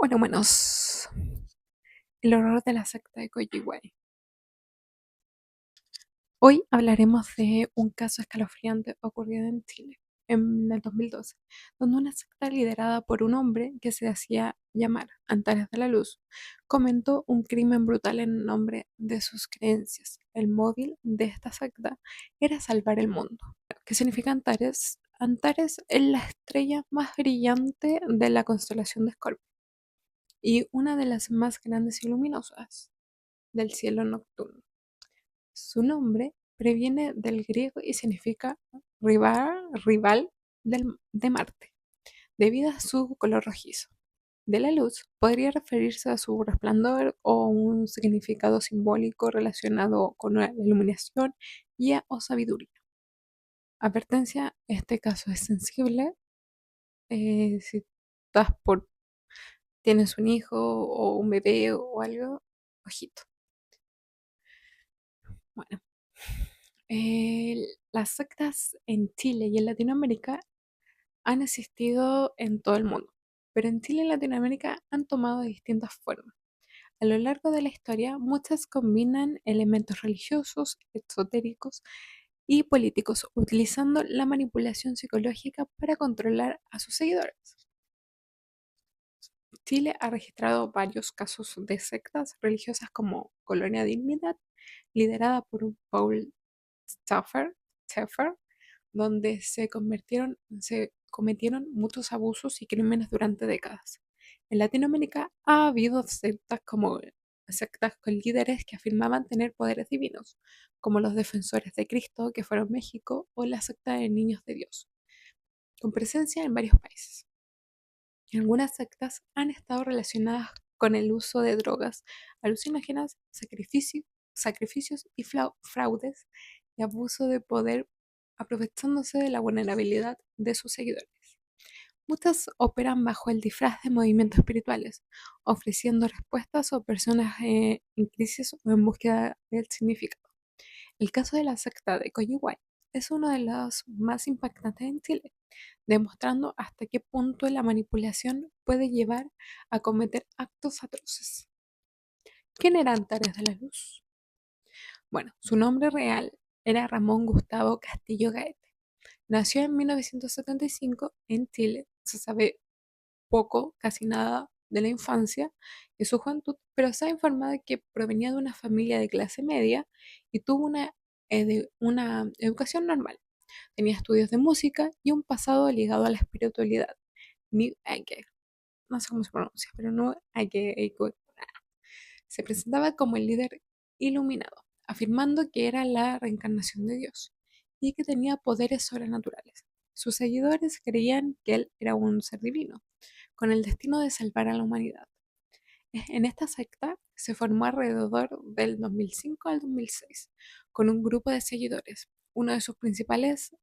Bueno, buenos. El horror de la secta de Kojiwai. Hoy hablaremos de un caso escalofriante ocurrido en Chile en el 2012, donde una secta liderada por un hombre que se hacía llamar Antares de la Luz comentó un crimen brutal en nombre de sus creencias. El móvil de esta secta era salvar el mundo. ¿Qué significa Antares? Antares es la estrella más brillante de la constelación de Escorpio y una de las más grandes y luminosas del cielo nocturno. Su nombre proviene del griego y significa rival de Marte, debido a su color rojizo. De la luz podría referirse a su resplandor o un significado simbólico relacionado con la iluminación o sabiduría. Advertencia, este caso es sensible. Si estás por, tienes un hijo o un bebé o algo, ojito. Bueno, las sectas en Chile y en Latinoamérica han existido en todo el mundo, pero en Chile y Latinoamérica han tomado distintas formas. A lo largo de la historia, muchas combinan elementos religiosos, esotéricos y políticos, utilizando la manipulación psicológica para controlar a sus seguidores. Chile ha registrado varios casos de sectas religiosas como Colonia Dignidad, liderada por un Paul Schaeffer, donde se cometieron muchos abusos y crímenes durante décadas. En Latinoamérica ha habido sectas con líderes que afirmaban tener poderes divinos, como los Defensores de Cristo, que fueron México, o la secta de Niños de Dios, con presencia en varios países. Algunas sectas han estado relacionadas con el uso de drogas alucinógenas, sacrificios y fraudes y abuso de poder, aprovechándose de la vulnerabilidad de sus seguidores. Muchas operan bajo el disfraz de movimientos espirituales, ofreciendo respuestas a personas en crisis o en búsqueda del significado. El caso de la secta de Coyihuay es uno de los más impactantes en Chile, demostrando hasta qué punto la manipulación puede llevar a cometer actos atroces. ¿Quién era Antares de la Luz? Bueno, su nombre real era Ramón Gustavo Castillo Gaete. Nació en 1975 en Chile. Se sabe poco, casi nada de la infancia y su juventud, pero se ha informado de que provenía de una familia de clase media y tuvo una educación normal. Tenía estudios de música y un pasado ligado a la espiritualidad. New Age, no sé cómo se pronuncia, pero no Age. Se presentaba como el líder iluminado, afirmando que era la reencarnación de Dios y que tenía poderes sobrenaturales. Sus seguidores creían que él era un ser divino, con el destino de salvar a la humanidad. En esta secta se formó alrededor del 2005 al 2006, con un grupo de seguidores. Uno de sus principales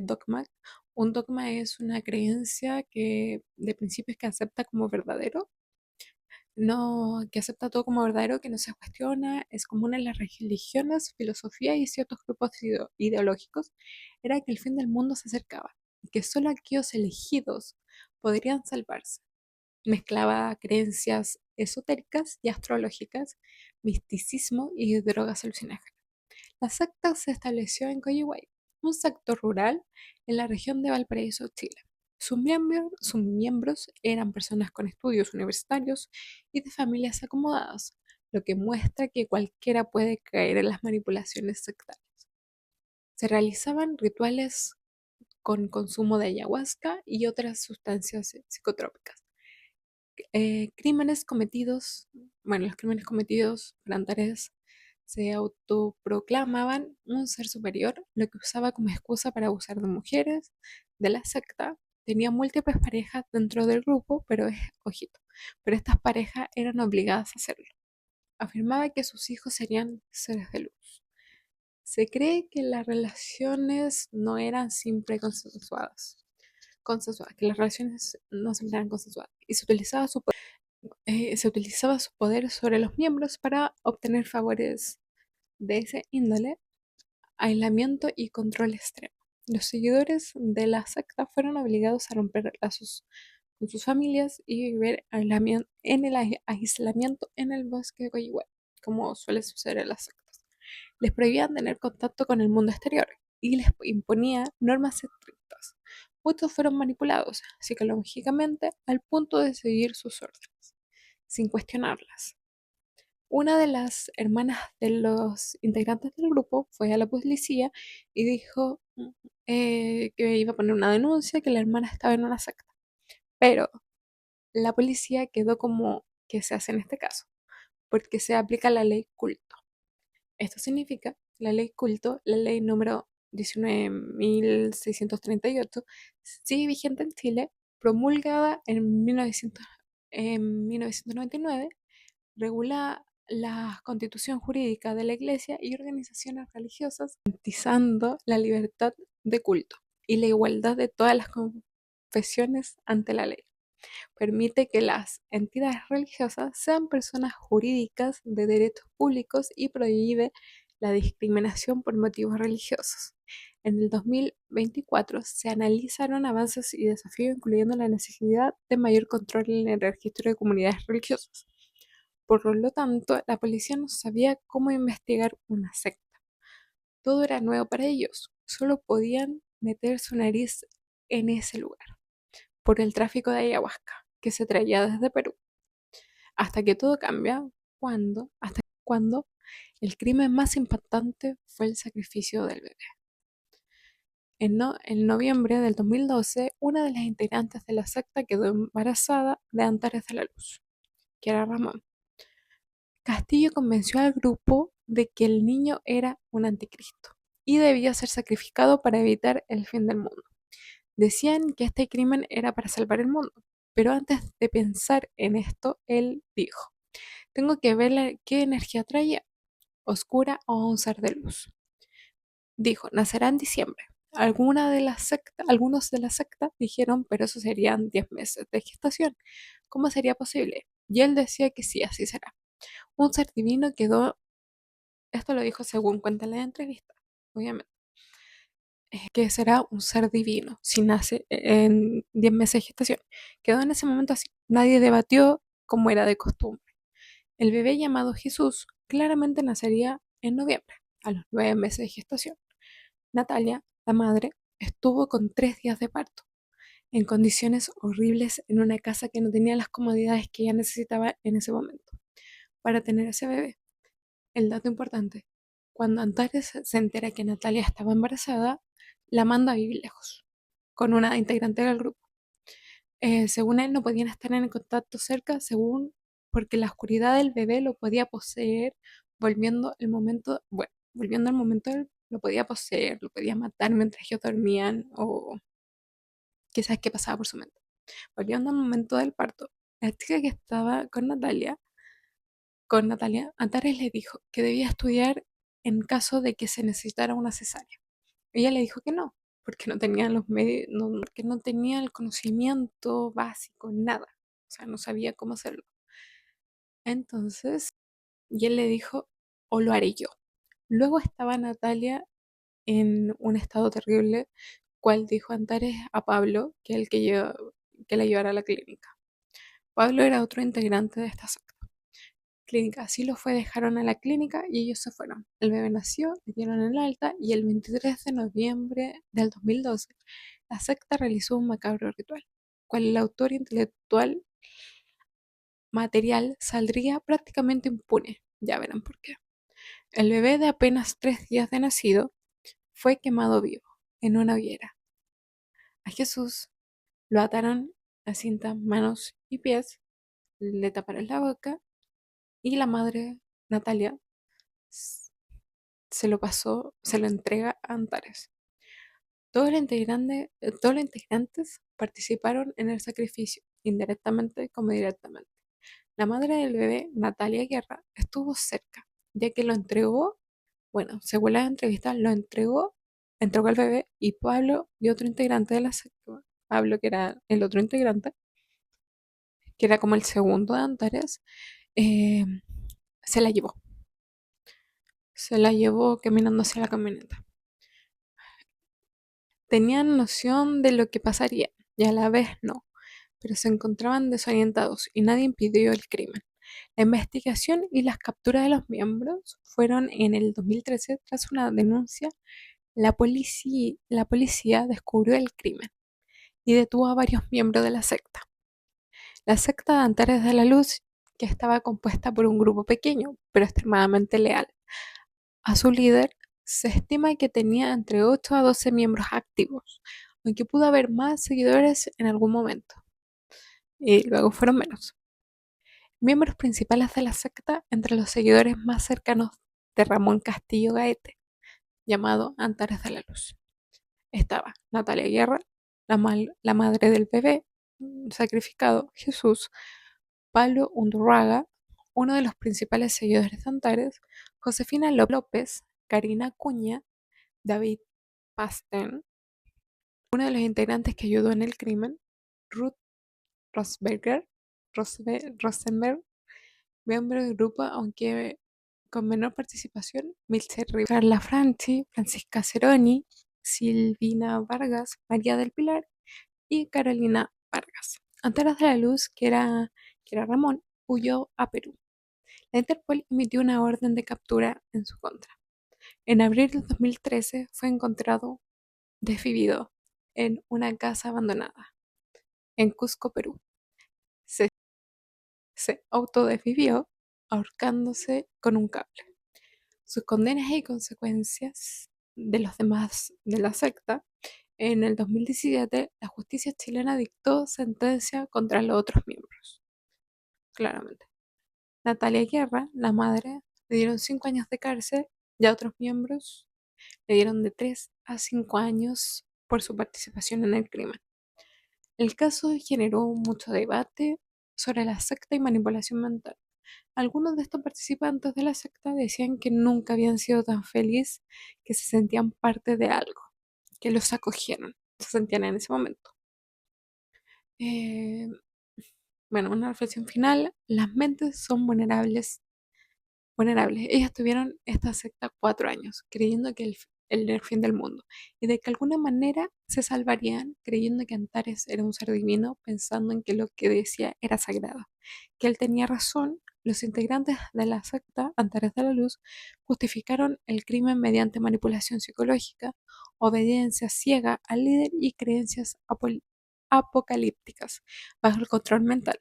dogmas, un dogma es una creencia que de principios que acepta como verdadero, no, que acepta todo como verdadero, que no se cuestiona, es común en las religiones, filosofía y ciertos grupos ideológicos, era que el fin del mundo se acercaba y que solo aquellos elegidos podrían salvarse. Mezclaba creencias esotéricas y astrológicas, misticismo y drogas alucinógenas. La secta se estableció en Coyihuay, un sector rural en la región de Valparaíso, Chile. Sus miembros eran personas con estudios universitarios y de familias acomodadas, lo que muestra que cualquiera puede caer en las manipulaciones sectarias. Se realizaban rituales con consumo de ayahuasca y otras sustancias psicotrópicas. Los crímenes cometidos por Antares se autoproclamaban un ser superior, lo que usaba como excusa para abusar de mujeres de la secta. Tenía múltiples parejas dentro del grupo, ojito, pero estas parejas eran obligadas a hacerlo. Afirmaba que sus hijos serían seres de luz. Se cree que las relaciones no eran siempre consensuadas, que las relaciones no siempre eran consensuadas y se utilizaba su poder sobre los miembros para obtener favores de ese índole, aislamiento y control extremo. Los seguidores de la secta fueron obligados a romper lazos con sus familias y vivir en el aislamiento en el bosque de Coyihué, como suele suceder en las sectas. Les prohibían tener contacto con el mundo exterior y les imponía normas estrictas. Muchos fueron manipulados psicológicamente al punto de seguir sus órdenes, sin cuestionarlas. Una de las hermanas de los integrantes del grupo fue a la policía y dijo que iba a poner una denuncia, que la hermana estaba en una secta. Pero la policía quedó como que se hace en este caso, porque se aplica la ley culto. Esto significa la ley culto, la ley número 19.638, sigue vigente en Chile, promulgada en 1999, regula la constitución jurídica de la Iglesia y organizaciones religiosas, garantizando la libertad de culto y la igualdad de todas las confesiones ante la ley. Permite que las entidades religiosas sean personas jurídicas de derechos públicos y prohíbe la discriminación por motivos religiosos. En el 2024 se analizaron avances y desafíos, incluyendo la necesidad de mayor control en el registro de comunidades religiosas. Por lo tanto, la policía no sabía cómo investigar una secta. Todo era nuevo para ellos. Solo podían meter su nariz en ese lugar por el tráfico de ayahuasca que se traía desde Perú. Hasta que todo cambia cuando el crimen más impactante fue el sacrificio del bebé. En noviembre del 2012, una de las integrantes de la secta quedó embarazada de Antares de la Luz, que era Ramón. Castillo convenció al grupo de que el niño era un anticristo y debía ser sacrificado para evitar el fin del mundo. Decían que este crimen era para salvar el mundo, pero antes de pensar en esto, él dijo, tengo que ver qué energía traía, oscura o un ser de luz. Dijo, nacerá en diciembre. Algunos de la secta dijeron, pero eso serían 10 meses de gestación. ¿Cómo sería posible? Y él decía que sí, así será. Un ser divino quedó, esto lo dijo según cuenta la entrevista, obviamente, que será un ser divino si nace en 10 meses de gestación. Quedó en ese momento así. Nadie debatió como era de costumbre. El bebé llamado Jesús claramente nacería en noviembre, a los 9 meses de gestación. Natalia, la madre, estuvo con 3 días de parto, en condiciones horribles, en una casa que no tenía las comodidades que ella necesitaba en ese momento para tener ese bebé. El dato importante, cuando Antares se entera que Natalia estaba embarazada, la manda a vivir lejos, con una integrante del grupo. Según él, no podían estar en contacto cerca, porque la oscuridad del bebé lo podía poseer, volviendo al momento, él lo podía poseer, lo podía matar mientras ellos dormían, o quizás qué pasaba por su mente. Volviendo al momento del parto, la chica que estaba con Natalia, Antares le dijo que debía estudiar en caso de que se necesitara una cesárea. Ella le dijo que no, porque no tenía los medios, porque no tenía el conocimiento básico, nada. O sea, no sabía cómo hacerlo. Entonces, y él le dijo, o lo haré yo. Luego estaba Natalia en un estado terrible, cual dijo Antares a Pablo, que la llevara a la clínica. Pablo era otro integrante de esta secta. Clínica. Así lo fue, dejaron a la clínica y ellos se fueron. El bebé nació, le dieron el alta y el 23 de noviembre del 2012 la secta realizó un macabro ritual, cual el autor intelectual material saldría prácticamente impune. Ya verán por qué. El bebé de apenas 3 días de nacido fue quemado vivo en una hoguera. A Jesús lo ataron a cinta manos y pies, le taparon la boca y la madre, Natalia, se lo entrega a Antares. Todos los integrantes participaron en el sacrificio, indirectamente como directamente. La madre del bebé, Natalia Guerra, estuvo cerca, ya que lo entregó, bueno, según las entrevistas, entregó al bebé y Pablo y otro integrante de la secta, Pablo que era el otro integrante, que era como el segundo de Antares, eh, se la llevó. Se la llevó caminando hacia la camioneta. Tenían noción de lo que pasaría y a la vez no. pero se encontraban desorientados y nadie impidió el crimen. La investigación y las capturas de los miembros fueron en el 2013 tras una denuncia. La policía descubrió el crimen y detuvo a varios miembros de la secta. La secta de Antares de la Luz, que estaba compuesta por un grupo pequeño, pero extremadamente leal a su líder, se estima que tenía entre 8 a 12 miembros activos, aunque pudo haber más seguidores en algún momento, y luego fueron menos. Miembros principales de la secta, entre los seguidores más cercanos de Ramón Castillo Gaete, llamado Antares de la Luz, estaba Natalia Guerra, la madre del bebé sacrificado, Jesús, Pablo Undurraga, uno de los principales seguidores de Antares, Josefina López, Karina Cuña, David Pasten, uno de los integrantes que ayudó en el crimen, Ruth Rosenberg, miembro del grupo, aunque con menor participación, Milce Rivera, Carla Franchi, Francisca Ceroni, Silvina Vargas, María del Pilar y Carolina Vargas. Antares de la Luz, que era Ramón, huyó a Perú. La Interpol emitió una orden de captura en su contra. En abril de 2013 fue encontrado desvivido en una casa abandonada en Cusco, Perú. Se autodesvivió ahorcándose con un cable. Sus condenas y consecuencias de los demás de la secta. En el 2017, la justicia chilena dictó sentencia contra los otros miembros. Claramente. Natalia Guerra, la madre, le dieron 5 años de cárcel y a otros miembros le dieron de 3 a 5 años por su participación en el crimen. El caso generó mucho debate sobre la secta y manipulación mental. Algunos de estos participantes de la secta decían que nunca habían sido tan felices, que se sentían parte de algo, que los acogieron, se sentían en ese momento. Eh, bueno, una reflexión final: las mentes son vulnerables. Ellas tuvieron esta secta 4 años, creyendo que era el fin del mundo, y de que de alguna manera se salvarían, creyendo que Antares era un ser divino, pensando en que lo que decía era sagrado, que él tenía razón. Los integrantes de la secta Antares de la Luz justificaron el crimen mediante manipulación psicológica, obediencia ciega al líder y creencias apocalípticas bajo el control mental.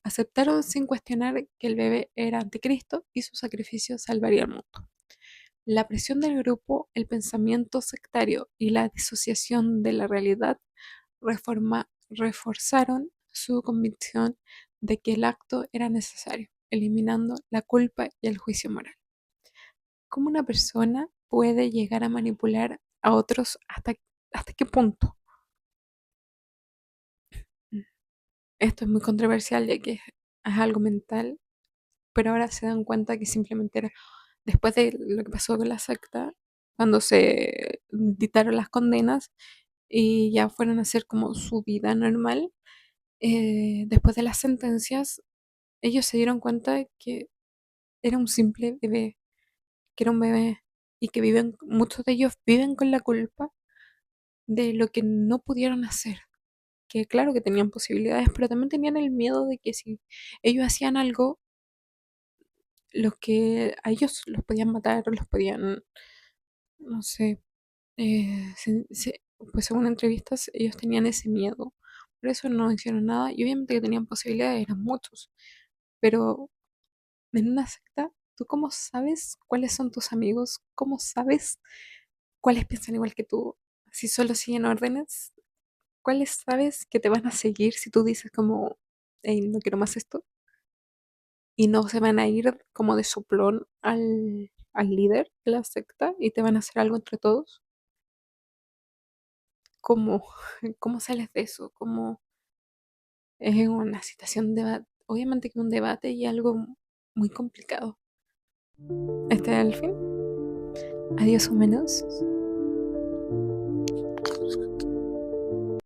Aceptaron sin cuestionar que el bebé era anticristo y su sacrificio salvaría al mundo. La presión del grupo, el pensamiento sectario y la disociación de la realidad reforzaron su convicción de que el acto era necesario, eliminando la culpa y el juicio moral. ¿Cómo una persona puede llegar a manipular a otros hasta qué punto? Esto es muy controversial, ya que es algo mental, pero ahora se dan cuenta que simplemente era después de lo que pasó con la secta, cuando se dictaron las condenas y ya fueron a hacer como su vida normal. Después de las sentencias, ellos se dieron cuenta de que era un simple bebé, que era un bebé, y que muchos de ellos viven con la culpa de lo que no pudieron hacer. Que claro que tenían posibilidades, pero también tenían el miedo de que si ellos hacían algo, los que a ellos los podían matar, los podían, no sé, pues según entrevistas, ellos tenían ese miedo. Por eso no hicieron nada, y obviamente que tenían posibilidades, eran muchos. Pero en una secta, ¿tú cómo sabes cuáles son tus amigos? ¿Cómo sabes cuáles piensan igual que tú? Si solo siguen órdenes, ¿cuáles sabes que te van a seguir si tú dices como, hey, no quiero más esto? Y no se van a ir como de soplón al líder de la secta y te van a hacer algo entre todos. ¿Cómo, cómo sales de eso? ¿Cómo es una situación de debate? Obviamente que un debate y algo muy complicado. Este es el fin. Adiós, humanos.